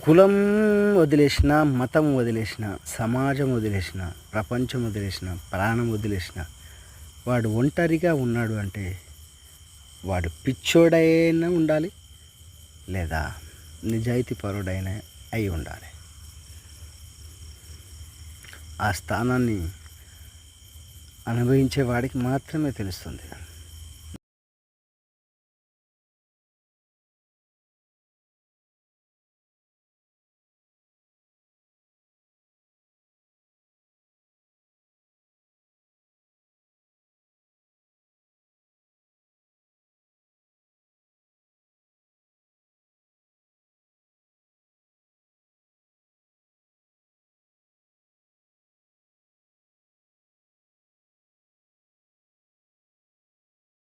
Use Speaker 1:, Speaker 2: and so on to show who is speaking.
Speaker 1: కులం వదిలేసిన, మతం వదిలేసిన, సమాజం వదిలేసిన, ప్రపంచం వదిలేసిన, ప్రాణం వదిలేసిన వాడు ఒంటరిగా ఉన్నాడు అంటే వాడు పిచ్చోడైనా ఉండాలి, లేదా నిజాయితీ పరుడైన అయి ఉండాలి. ఆ స్థానాన్ని అనుభవించే వాడికి మాత్రమే తెలుస్తుంది.